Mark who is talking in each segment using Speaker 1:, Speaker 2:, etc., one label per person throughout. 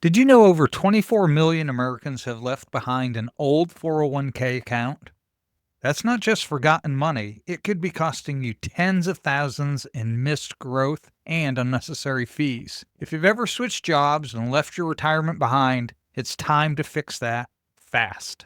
Speaker 1: Did you know over 24 million Americans have left behind an old 401k account? That's not just forgotten money, it could be costing you tens of thousands in missed growth and unnecessary fees. If you've ever switched jobs and left your retirement behind, it's time to fix that fast.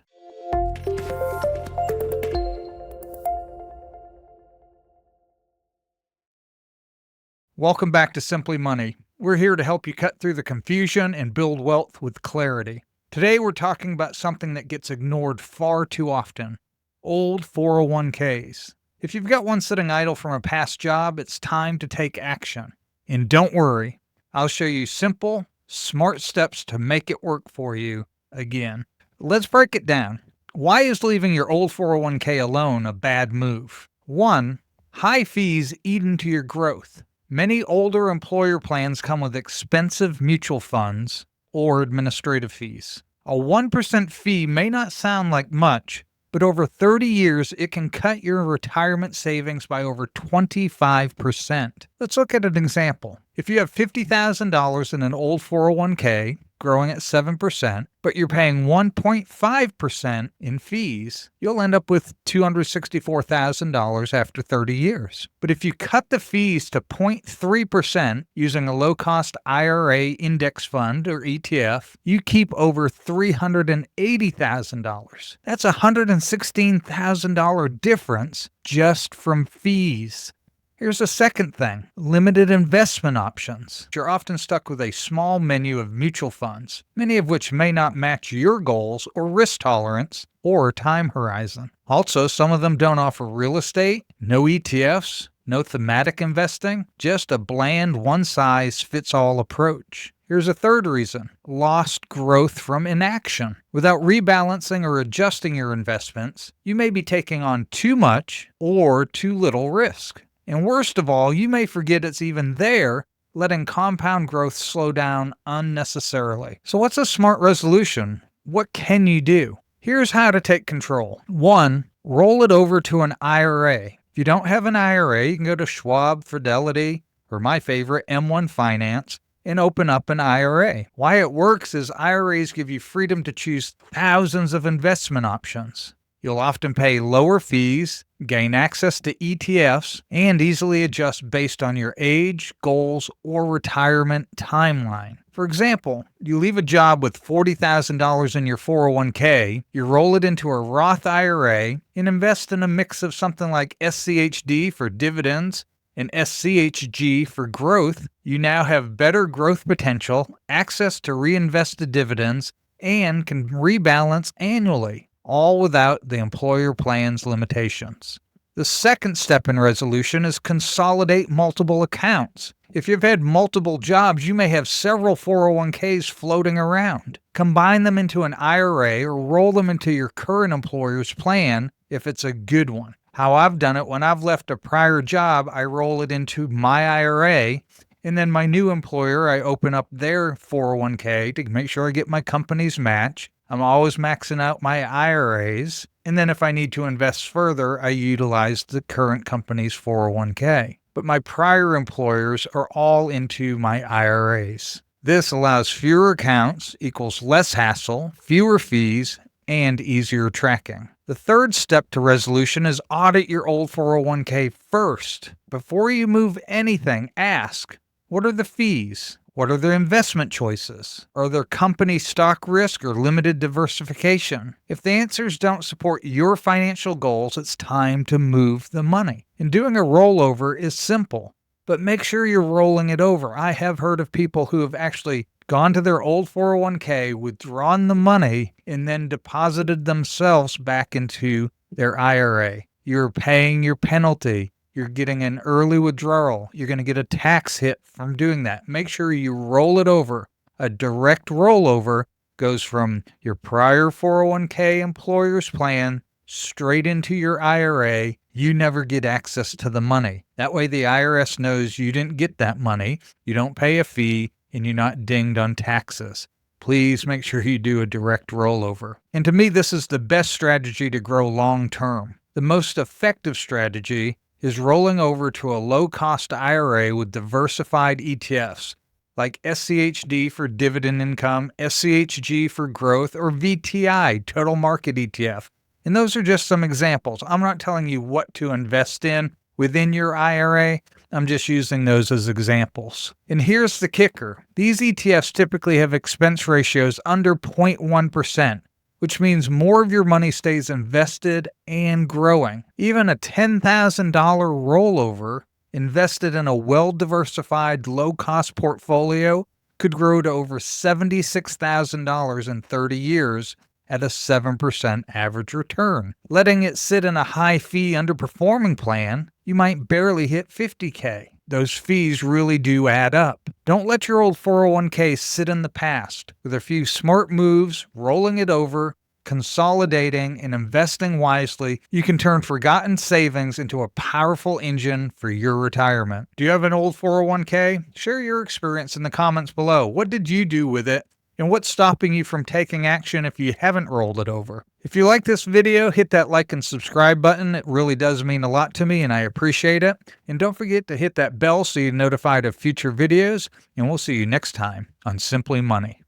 Speaker 1: Welcome back to Simply Money. We're here to help you cut through the confusion and build wealth with clarity. Today, we're talking about something that gets ignored far too often: old 401ks. If you've got one sitting idle from a past job, it's time to take action. And don't worry, I'll show you simple, smart steps to make it work for you again. Let's break it down. Why is leaving your old 401k alone a bad move? 1. High fees eat into your growth. Many older employer plans come with expensive mutual funds or administrative fees. A 1% fee may not sound like much, but over 30 years, it can cut your retirement savings by over 25%. Let's look at an example. If you have $50,000 in an old 401k, growing at 7%, but you're paying 1.5% in fees, you'll end up with $264,000 after 30 years. But if you cut the fees to 0.3% using a low-cost IRA index fund or ETF, you keep over $380,000. That's a $116,000 difference just from fees. Here's a second thing: limited investment options. You're often stuck with a small menu of mutual funds, many of which may not match your goals or risk tolerance or time horizon. Also, some of them don't offer real estate, no ETFs, no thematic investing, just a bland one-size-fits-all approach. Here's a third reason: lost growth from inaction. Without rebalancing or adjusting your investments, you may be taking on too much or too little risk. And worst of all, you may forget it's even there, letting compound growth slow down unnecessarily. So what's a smart resolution? What can you do? Here's how to take control. 1. Roll it over to an IRA. If you don't have an IRA, you can go to Schwab, Fidelity, or my favorite, M1 Finance, and open up an IRA. Why it works is IRAs give you freedom to choose thousands of investment options. You'll often pay lower fees, gain access to ETFs, and easily adjust based on your age, goals, or retirement timeline. For example, you leave a job with $40,000 in your 401k, you roll it into a Roth IRA, and invest in a mix of something like SCHD for dividends and SCHG for growth. You now have better growth potential, access to reinvested dividends, and can rebalance annually, all without the employer plan's limitations. The second step in resolution is consolidate multiple accounts. If you've had multiple jobs, you may have several 401ks floating around. Combine them into an IRA or roll them into your current employer's plan if it's a good one. How I've done it: when I've left a prior job, I roll it into my IRA, and then my new employer, I open up their 401k to make sure I get my company's match. I'm always maxing out my IRAs, and then if I need to invest further, I utilize the current company's 401k. But my prior employers are all into my IRAs. This allows fewer accounts, equals less hassle, fewer fees, and easier tracking. The third step to resolution is audit your old 401k first. Before you move anything, ask, what are the fees? What are their investment choices? Are there company stock risk or limited diversification? If the answers don't support your financial goals, it's time to move the money. And doing a rollover is simple, but make sure you're rolling it over. I have heard of people who have actually gone to their old 401k, withdrawn the money, and then deposited themselves back into their IRA. You're paying your penalty. You're getting an early withdrawal. You're going to get a tax hit from doing that. Make sure you roll it over. A direct rollover goes from your prior 401k employer's plan straight into your IRA. You never get access to the money. That way the IRS knows you didn't get that money, you don't pay a fee, and you're not dinged on taxes. Please make sure you do a direct rollover. And to me, this is the best strategy to grow long term. The most effective strategy is rolling over to a low-cost IRA with diversified ETFs, like SCHD for dividend income, SCHG for growth, or VTI, total market ETF. And those are just some examples. I'm not telling you what to invest in within your IRA. I'm just using those as examples. And here's the kicker. These ETFs typically have expense ratios under 0.1%, which means more of your money stays invested and growing. Even a $10,000 rollover invested in a well-diversified, low-cost portfolio could grow to over $76,000 in 30 years at a 7% average return. Letting it sit in a high-fee underperforming plan, you might barely hit $50K. Those fees really do add up. Don't let your old 401k sit in the past. With a few smart moves, rolling it over, consolidating, and investing wisely, you can turn forgotten savings into a powerful engine for your retirement. Do you have an old 401k? Share your experience in the comments below. What did you do with it? And what's stopping you from taking action if you haven't rolled it over? If you like this video, hit that like and subscribe button. It really does mean a lot to me and I appreciate it. And don't forget to hit that bell so you're notified of future videos. And we'll see you next time on Simply Money.